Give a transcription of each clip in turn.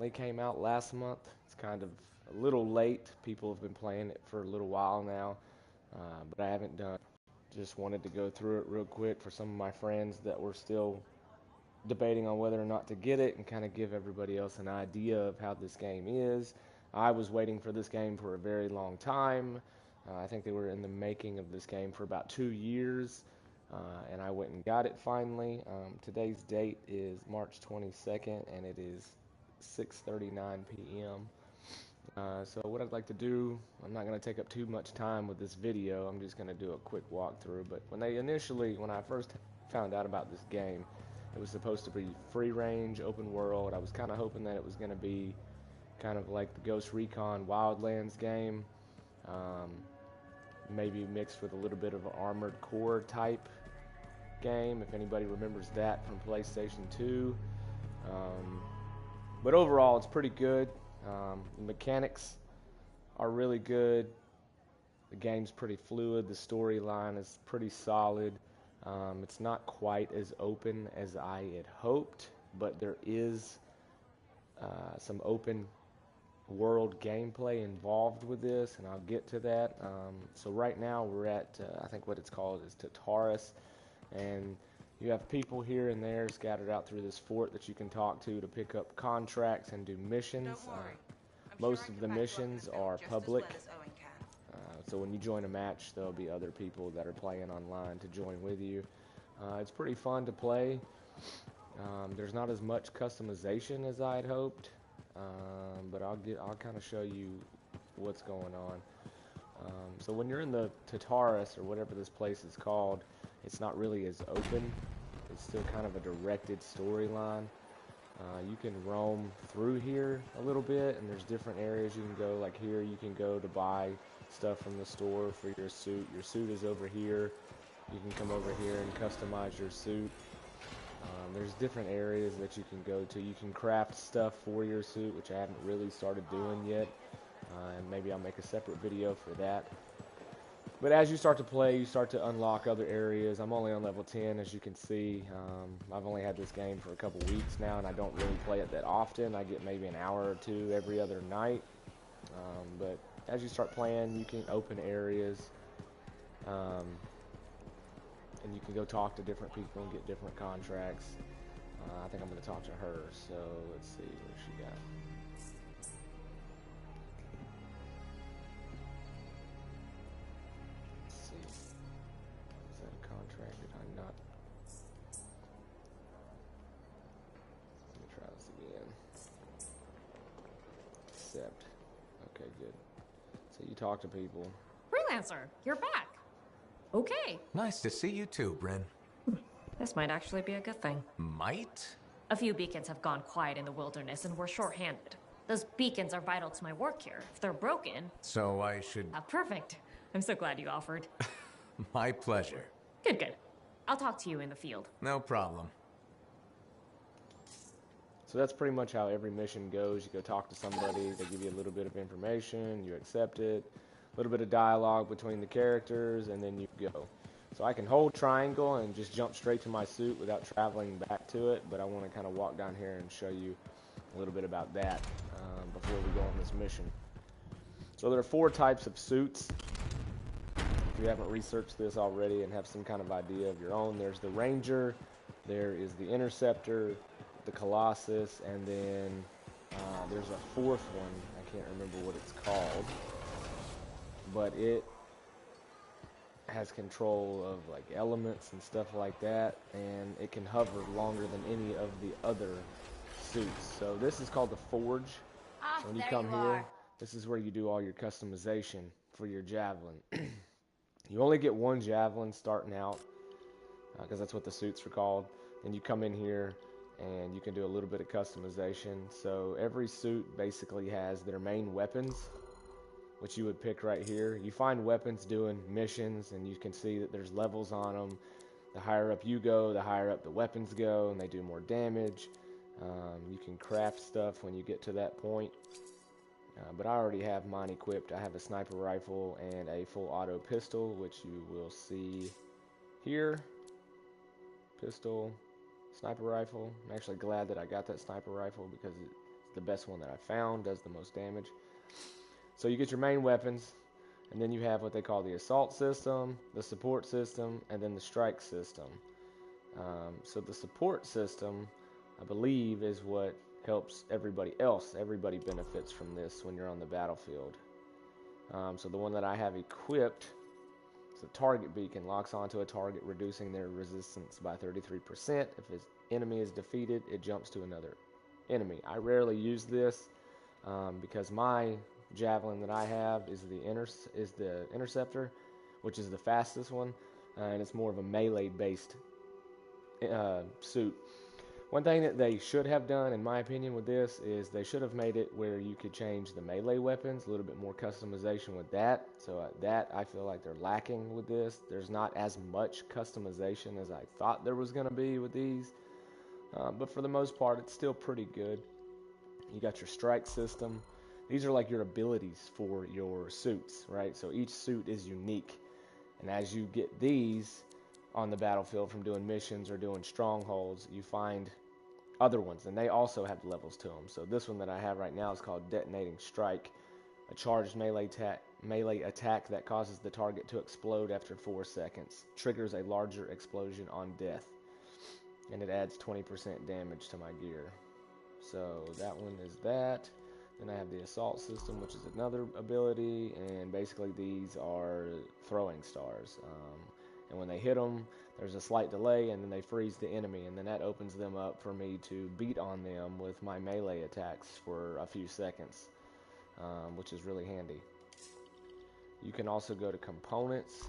It came out last month. It's kind of a little late. People have been playing it for a little while now, but I haven't done. Just wanted to go through it real quick for some of my friends that were still debating on whether or not to get it and kind of give everybody else an idea of how this game is. I was waiting for this game for a very long time. I think they were in the making of this game for about 2 years, and I went and got it finally. Today's date is March 22nd, and it is 6:39 p.m. So what I'd like to do, I'm not going to take up too much time with this video. I'm just going to do a quick walkthrough. But when I first found out about this game, it was supposed to be free range, open world. I was kind of hoping that it was going to be kind of like the Ghost Recon Wildlands game, um, maybe mixed with a little bit of an Armored Core type game, if anybody remembers that from PlayStation 2. Um, but overall, it's pretty good. The mechanics are really good. The game's pretty fluid. The storyline is pretty solid. It's not quite as open as I had hoped, but there is some open world gameplay involved with this, and I'll get to that. So right now we're at, I think what it's called is Tartarus, and you have people here and there scattered out through this fort that you can talk to pick up contracts and do missions. Most of the missions are public, so when you join a match, there'll be other people that are playing online to join with you. It's pretty fun to play. There's not as much customization as I had hoped, but I'll kind of show you what's going on. So when you're in the Tartarus, or whatever this place is called, it's not really as open. It's still kind of a directed storyline. You can roam through here a little bit, and there's different areas you can go. Like here, you can go to buy stuff from the store for your suit. Your suit is over here. You can come over here and customize your suit. There's different areas that you can go to. You can craft stuff for your suit, which I haven't really started doing yet. And maybe I'll make a separate video for that. But as you start to play, you start to unlock other areas. I'm only on level 10, as you can see. I've only had this game for a couple weeks now, and I don't really play it that often. I get maybe an hour or two every other night. But as you start playing, you can open areas, and you can go talk to different people and get different contracts. I think I'm going to talk to her, so let's see what she got. Let's see. Is that a contract? Did I not? Let me try this again. Accept. Okay, good. So you talk to people. Freelancer, you're back. Okay. Nice to see you too, Bryn. This might actually be a good thing. Might? A few beacons have gone quiet in the wilderness and we're short-handed. Those beacons are vital to my work here. If they're broken... So I should... perfect. I'm so glad you offered. My pleasure. Good, good. I'll talk to you in the field. No problem. So that's pretty much how every mission goes. You go talk to somebody, they give you a little bit of information, you accept it, a little bit of dialogue between the characters, and then you go. So I can hold triangle and just jump straight to my suit without traveling back to it, but I want to kind of walk down here and show you a little bit about that before we go on this mission. So there are 4 types of suits. If you haven't researched this already and have some kind of idea of your own, there's the Ranger, there is the Interceptor, the Colossus, and then there's a 4th one. I can't remember what it's called, but it has control of like elements and stuff like that, and it can hover longer than any of the other suits. So this is called the Forge. So when you come here, this is where you do all your customization for your javelin. You only get 1 javelin starting out, because that's what the suits are called. Then you come in here and you can do a little bit of customization. So every suit basically has their main weapons, which you would pick right here. You find weapons doing missions, and you can see that there's levels on them. The higher up you go, the higher up the weapons go, and they do more damage. You can craft stuff when you get to that point. But I already have mine equipped. I have a sniper rifle and a full auto pistol, which you will see here. Pistol, sniper rifle. I'm actually glad that I got that sniper rifle because it's the best one that I found, does the most damage. So you get your main weapons, and then you have what they call the assault system, the support system, and then the strike system. So the support system, I believe, is what helps everybody else. Everybody benefits from this when you're on the battlefield. So the one that I have equipped, it's a target beacon, locks onto a target, reducing their resistance by 33%. If his enemy is defeated, it jumps to another enemy. I rarely use this because my javelin that I have is the interceptor, which is the fastest one, and it's more of a melee-based suit. One thing that they should have done, in my opinion, with this is they should have made it where you could change the melee weapons, a little bit more customization with that. So that I feel like they're lacking with this. There's not as much customization as I thought there was going to be with these. But for the most part, it's still pretty good. You got your strike system. These are like your abilities for your suits, right? So each suit is unique. And as you get these on the battlefield from doing missions or doing strongholds, you find other ones, and they also have levels to them. So this one that I have right now is called Detonating Strike, a charged melee attack that causes the target to explode after 4 seconds, triggers a larger explosion on death, and it adds 20% damage to my gear. So that one is that. Then I have the assault system, which is another ability, and basically these are throwing stars. And when they hit them, there's a slight delay, and then they freeze the enemy, and then that opens them up for me to beat on them with my melee attacks for a few seconds, which is really handy. You can also go to components.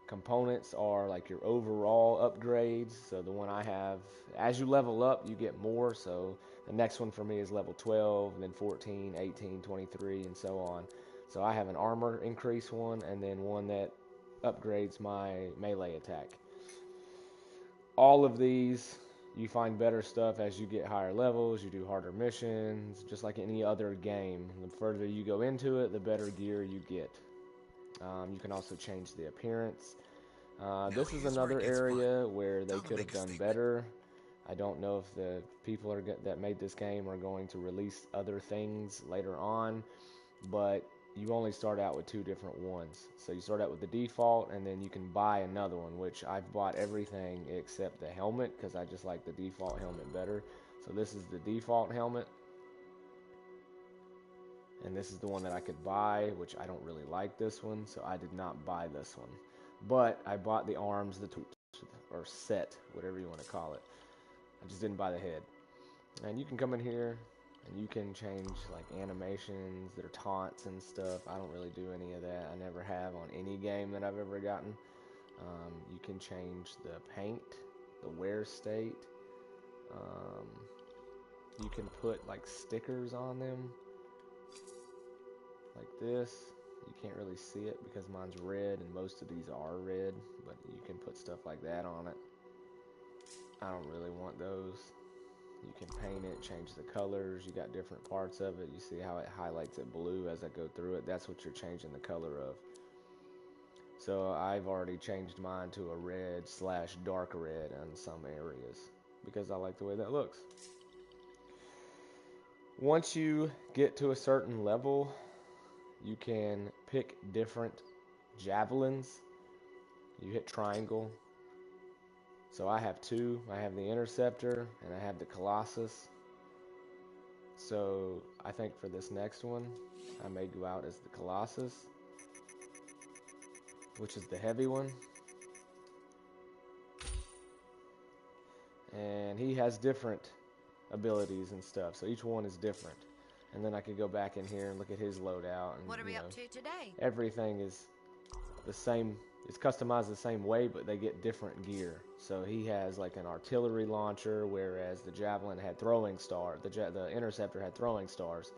Components are like your overall upgrades. So the one I have, as you level up, you get more. So the next one for me is level 12, and then 14, 18, 23, and so on. So I have an armor increase one, and then one that upgrades my melee attack. All of these, you find better stuff as you get higher levels, you do harder missions, just like any other game. The further you go into it, the better gear you get. You can also change the appearance. This is another area where they could have done better. I don't know if the people that made this game are going to release other things later on, but you only start out with 2 different ones. So you start out with the default, and then you can buy another one, which I've bought everything except the helmet, because I just like the default helmet better. So this is the default helmet, and this is the one that I could buy, which I don't really like this one, so I did not buy this one. But I bought the arms, or set, whatever you want to call it. I just didn't buy the head. And you can come in here, and you can change like animations, their taunts and stuff. I don't really do any of that. I never have on any game that I've ever gotten. You can change the paint, the wear state. You can put like stickers on them, like this. You can't really see it because mine's red, and most of these are red, but you can put stuff like that on it. I don't really want those. You can paint it, change the colors. You got different parts of it. You see how it highlights it blue as I go through it. That's what you're changing the color of. So I've already changed mine to a red/dark red in some areas because I like the way that looks. Once you get to a certain level, you can pick different javelins. You hit triangle. So I have 2. I have the Interceptor and I have the Colossus. So I think for this next one, I may go out as the Colossus, which is the heavy one. And he has different abilities and stuff, so each one is different. And then I could go back in here and look at his loadout. And, what are we up to today? Everything is the same. It's customized the same way, but they get different gear. So he has like an artillery launcher, whereas the Javelin had throwing star. The Interceptor had throwing stars.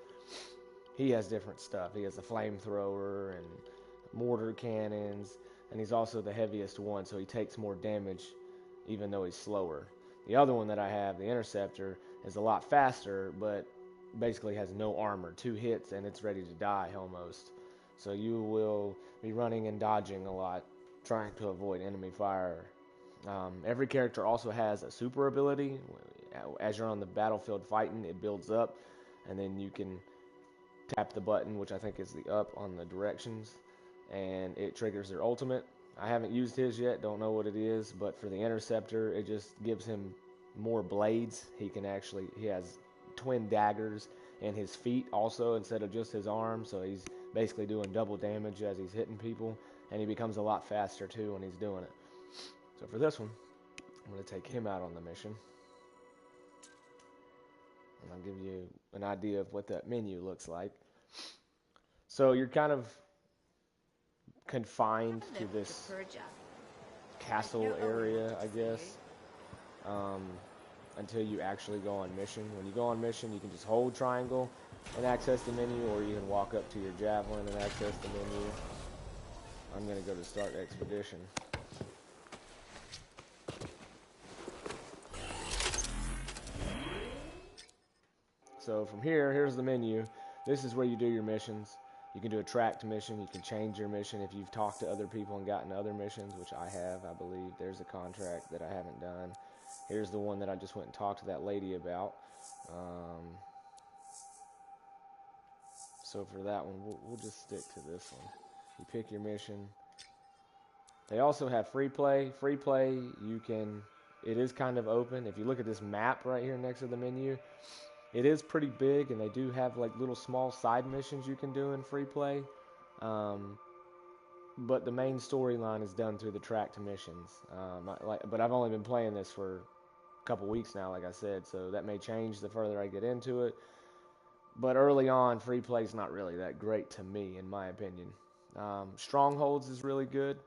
He has different stuff. He has a flamethrower and mortar cannons, and he's also the heaviest one, so he takes more damage even though he's slower. The other one that I have, the Interceptor, is a lot faster, but basically has no armor. 2 hits and it's ready to die almost. So you will be running and dodging a lot, trying to avoid enemy fire. Every character also has a super ability. As you're on the battlefield fighting, it builds up. and then you can tap the button, which I think is the up on the directions, and it triggers their ultimate. I haven't used his yet, don't know what it is, but for the interceptor, it just gives him more blades. He has twin daggers in his feet also instead of just his arms, so he's basically doing double damage as he's hitting people, and he becomes a lot faster too when he's doing it. So for this one, I'm going to take him out on the mission, and I'll give you an idea of what that menu looks like. So you're kind of confined to this castle area, I guess, until you actually go on mission. When you go on mission, you can just hold triangle and access the menu, or you can walk up to your javelin and access the menu. I'm going to go to start expedition. So from here, here's the menu. This is where you do your missions. You can do a tracked mission. You can change your mission if you've talked to other people and gotten other missions, which I have, I believe. There's a contract that I haven't done. Here's the one that I just went and talked to that lady about. So for that one, we'll just stick to this one. You pick your mission. They also have free play. Free play, it is kind of open. If you look at this map right here next to the menu, it is pretty big, and they do have like little small side missions you can do in free play. But the main storyline is done through the tracked missions. But I've only been playing this for a couple weeks now, like I said, so that may change the further I get into it. But early on, free play is not really that great to me, in my opinion. Strongholds is really good.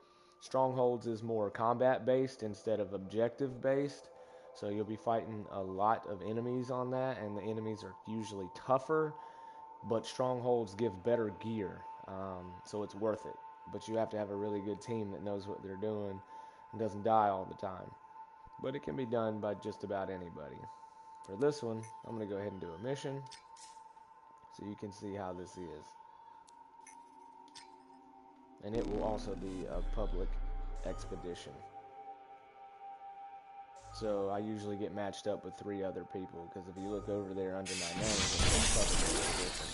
Strongholds is more combat-based instead of objective-based. So you'll be fighting a lot of enemies on that, and the enemies are usually tougher, but strongholds give better gear, so it's worth it. But you have to have a really good team that knows what they're doing and doesn't die all the time. But it can be done by just about anybody. For this one, I'm going to go ahead and do a mission so you can see how this is. And it will also be a public expedition. So I usually get matched up with 3 other people, because if you look over there under my name, it says public expedition.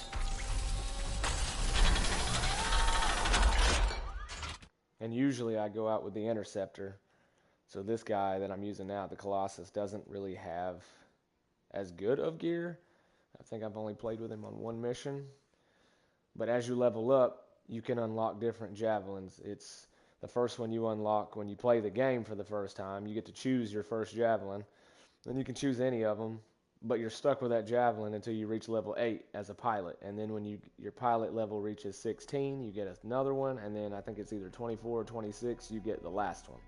And usually I go out with the interceptor. So this guy that I'm using now, the Colossus, doesn't really have as good of gear. I think I've only played with him on 1 mission. But as you level up, you can unlock different javelins. It's the first one you unlock when you play the game for the first time. You get to choose your first javelin. Then you can choose any of them, but you're stuck with that javelin until you reach level 8 as a pilot. And then when your pilot level reaches 16, you get another one. And then I think it's either 24 or 26, you get the last one.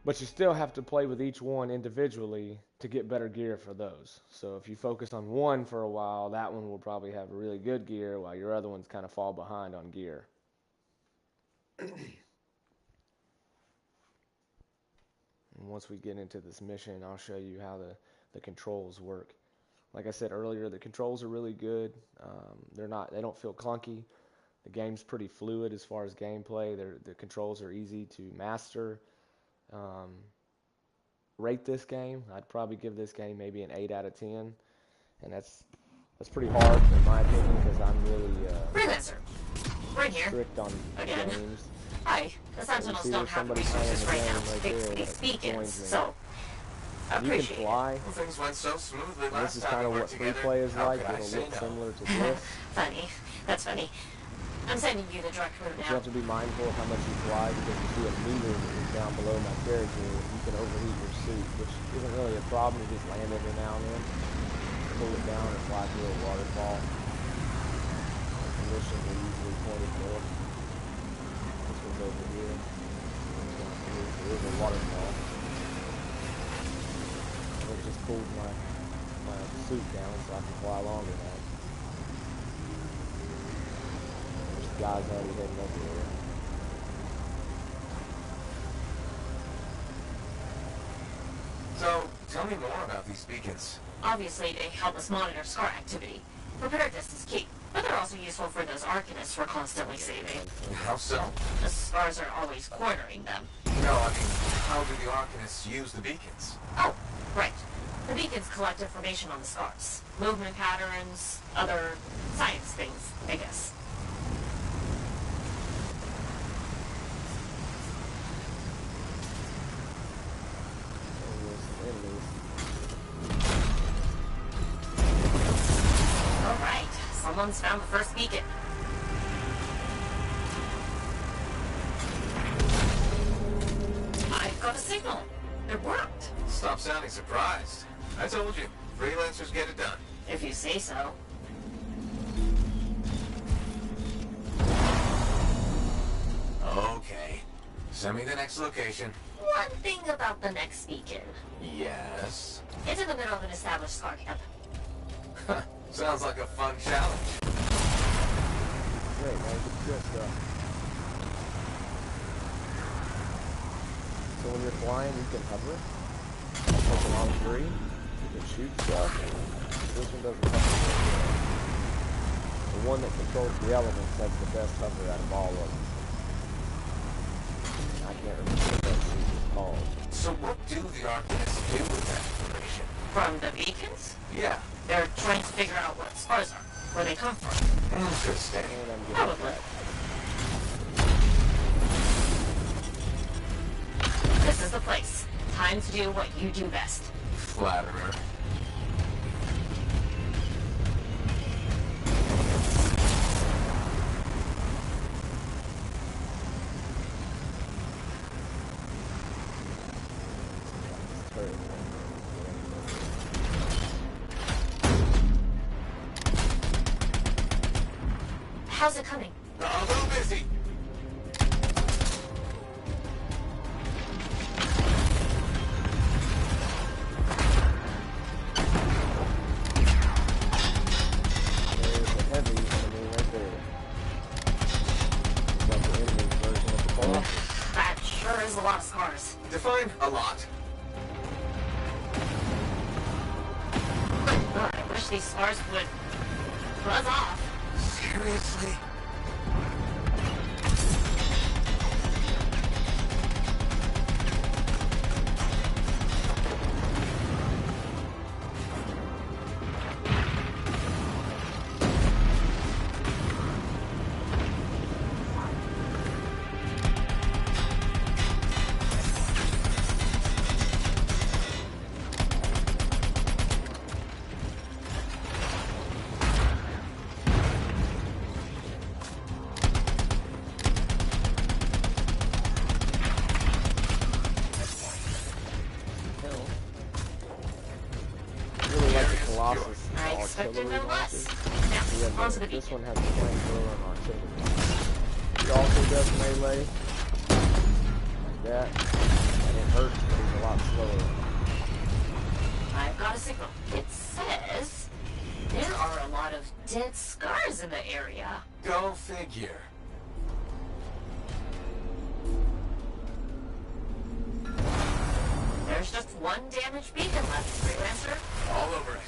But you still have to play with each one individually to get better gear for those. So if you focus on one for a while, that one will probably have really good gear, while your other ones kind of fall behind on gear. And once we get into this mission, I'll show you how the controls work. Like I said earlier, the controls are really good. They don't feel clunky. The game's pretty fluid as far as gameplay. The controls are easy to master. Rate this game, I'd probably give this game maybe an 8 out of 10, and that's pretty hard in my opinion, because I'm really strict on games. Hi, the Sentinels don't have the resources right now to fix these beacons, so You can fly. Things went so smoothly last This is kind of what free play is like. How could I It'll say look no? similar to this. funny. That's funny. I'm sending you the direct route But you now. have to be mindful of how much you fly, because you see a meter that is down below my character. You can overheat your suit, which isn't really a problem. You just land every now and then, pull it down, or fly through a waterfall. The missions are usually pointed north. This one's over here. There is a waterfall. And it just pulled my suit down so I can fly longer now. Guys already heading up here. So, tell me more about these beacons. Obviously, they help us monitor scar activity. Preparedness is key, but they're also useful for those Arcanists we're constantly saving. How so? The scars are always cornering them. No, I mean, how do the Arcanists use the beacons? Oh, right. The beacons collect information on the stars. Movement patterns, other science things, I guess. Alright, someone's found the first beacon. I've got a signal. It worked. Stop sounding surprised. I told you, freelancers get it done. If you say so. Okay. Send me the next location. One thing about the next beacon. Yes. It's in the middle of an established scar camp. Sounds like a fun challenge. Great, man. Good stuff. So when you're flying, you can hover. Like along the tree. You can shoot stuff. This one doesn't hover. The one that controls the elements has the best hover out of all of them. I can't remember what that suit is called. So what do the Arcanists do with that information? From the beacons? Yeah. They're trying to figure out what scars are, where they come from. Interesting. And I'm getting Probably. that. This is the place. Time to do what you do best. Flatterer. How's it coming? A little busy. There's a heavy enemy right there. It's like the enemy's version of the boss. That sure is a lot of scars. Define a lot. I wish these scars would buzz off. Seriously? Colossus. I expected no less. Yeah, Now, onto the this beacon. one has a flamethrower and artillery. It also does melee. Like that. And it hurts, but it's a lot slower. I've got a signal. It says there are a lot of dead scars in the area. Go figure. There's just one damaged beacon left, Freelancer. All over it.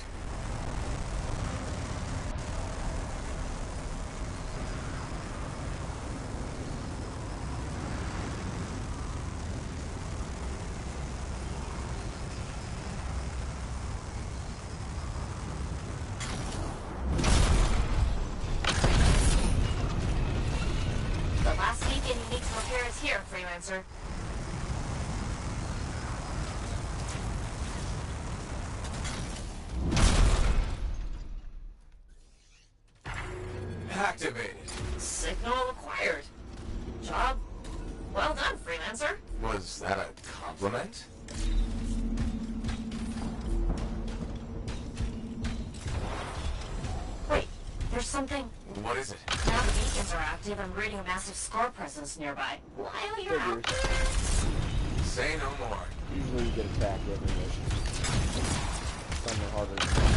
The last beacon you need to repair is here, Freelancer. Activated. Signal acquired. Job well done, Freelancer. Was that a compliment? Wait, there's something. What is it? Now the beacons are active, I'm reading a massive scar presence nearby. While you're out Figures. there, Say no more. Usually you get attacked every mission. Some are harder than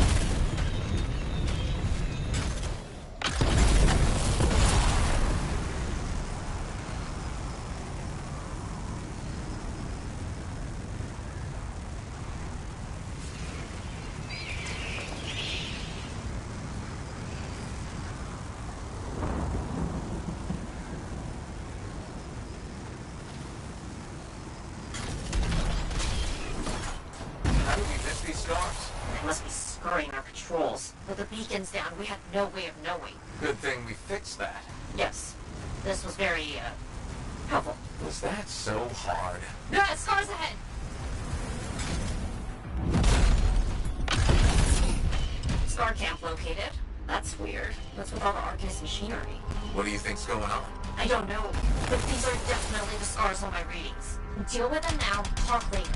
How did we miss these stars? beacons down, we had no way of knowing. Good thing we fixed that. Yes. This was very, helpful. Was that so hard? Yeah, scars ahead! Scar camp located. That's weird. What's with all the Arcanist machinery? What do you think's going on? I don't know, but these are definitely the scars on my readings. Deal with them now, talk later.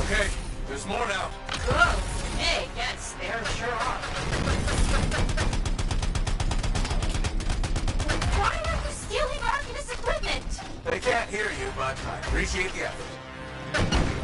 Okay, there's more now. Whoa! Hey, yes, there sure are. Why are you stealing Arcanist equipment? They can't hear you, but I appreciate the effort.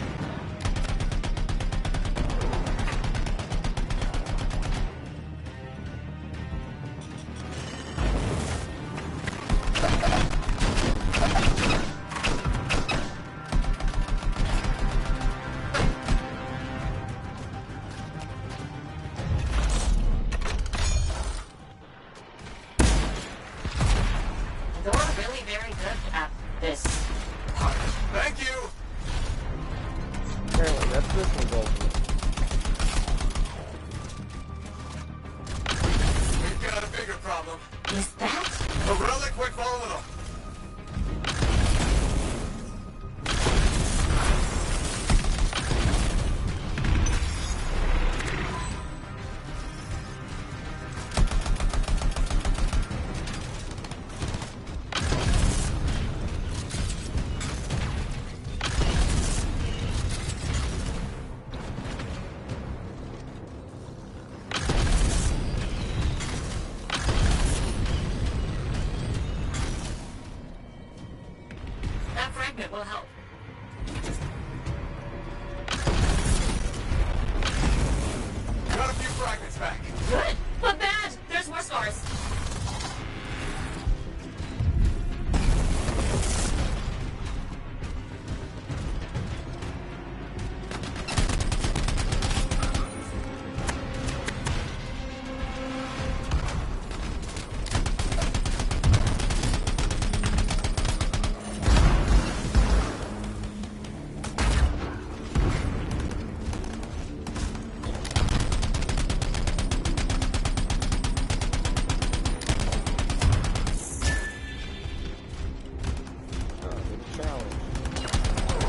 You're really very good at this part. Thank you! Apparently, that's this one's ultimate. We've got a bigger problem. Is that? A relic went volatile. That fragment will help. Got a few fragments back. Good, but bad. There's more scars. Oh, good challenge.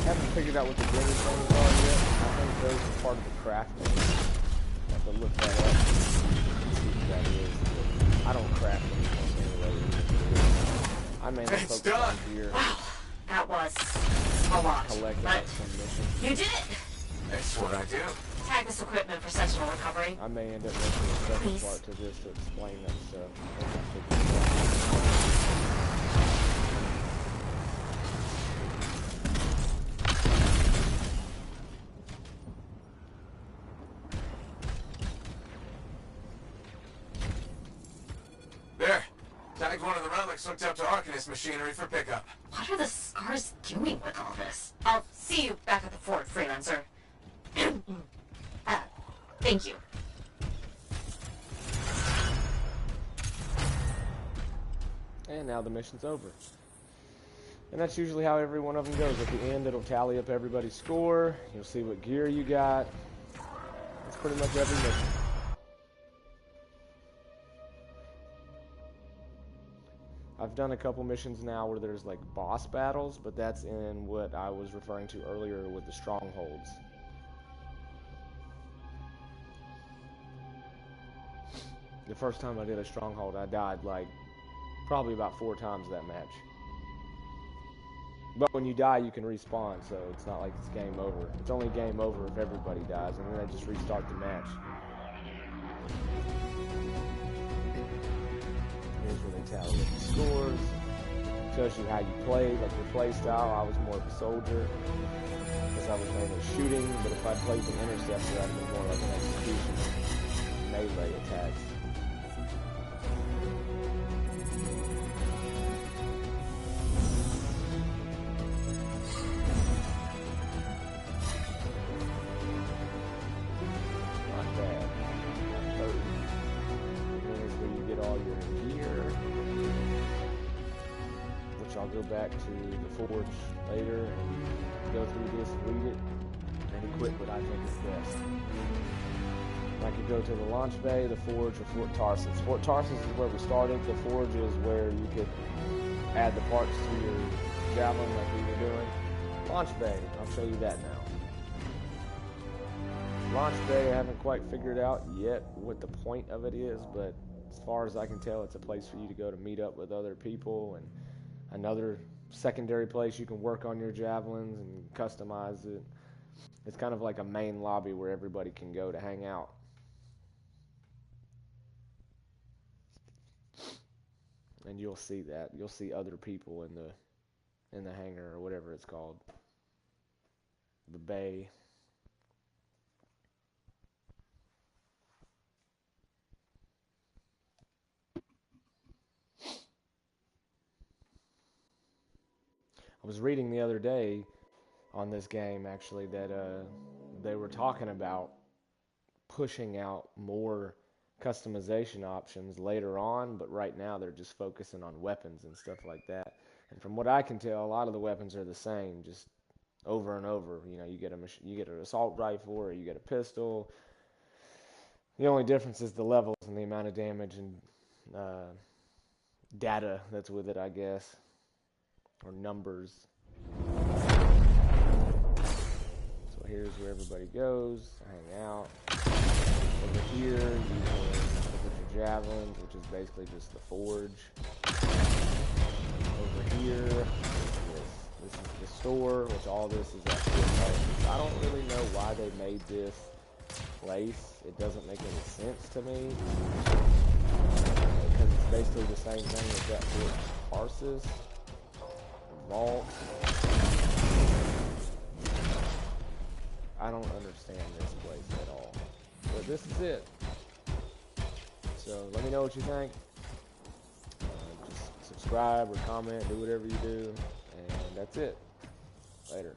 Haven't figured out what the glitter things are yet. I think those are part of the crafting. I have to look that up. See what that is. But I don't craft anything anyway. I mainly It's focus on done. gear, Wow, that was a lot. collecting But at some missions. you did it. That's what I do. Tag this equipment for sessional recovery. I may end up making a second Please. part to this to explain that stuff. I think I figured it out. There. Tagged one of the relics hooked up to Arcanist machinery for pickup. What are the scars doing with all this? I'll see you back at the fort, freelancer. Thank you. And now the mission's over. And that's usually how every one of them goes. At the end, it'll tally up everybody's score. You'll see what gear you got. That's pretty much every mission. I've done a couple missions now where there's like boss battles, but that's in what I was referring to earlier with the strongholds. The first time I did a stronghold, I died like probably about 4 times that match. But when you die, you can respawn, so it's not like it's game over. It's only game over if everybody dies, and then they just restart the match. Here's where they tally up the scores. Shows you how you played, like your play style. I was more of a soldier, because I was mainly shooting, but if I played the interceptor, I'd be more like an execution, melee attacks. I'll go back to the forge later and go through this, read it, and equip what I think is best. I could go to the launch bay, the forge, or Fort Tarsus. Fort Tarsus is where we started. The forge is where you could add the parts to your javelin like we were doing. Launch bay, I'll show you that now. Launch bay, I haven't quite figured out yet what the point of it is, but as far as I can tell, it's a place for you to go to meet up with other people, and another secondary place you can work on your javelins and customize it. It's kind of like a main lobby where everybody can go to hang out. And you'll see that. You'll see other people in the hangar or whatever it's called. The bay. I was reading the other day on this game, actually, that they were talking about pushing out more customization options later on, but right now they're just focusing on weapons and stuff like that. And from what I can tell, a lot of the weapons are the same, just over and over. You know, you get an assault rifle or you get a pistol. The only difference is the levels and the amount of damage and data that's with it, I guess. Or numbers. So here's where everybody goes, hang out. Over here, you can put your javelins, which is basically just the forge. Over here, this is the store, which all this is actually a place. I don't really know why they made this place. It doesn't make any sense to me. Because it's basically the same thing as that Fort Tarsus. Vault. I don't understand this place at all. But this is it. So let me know what you think. Just subscribe or comment, do whatever you do. And that's it. Later.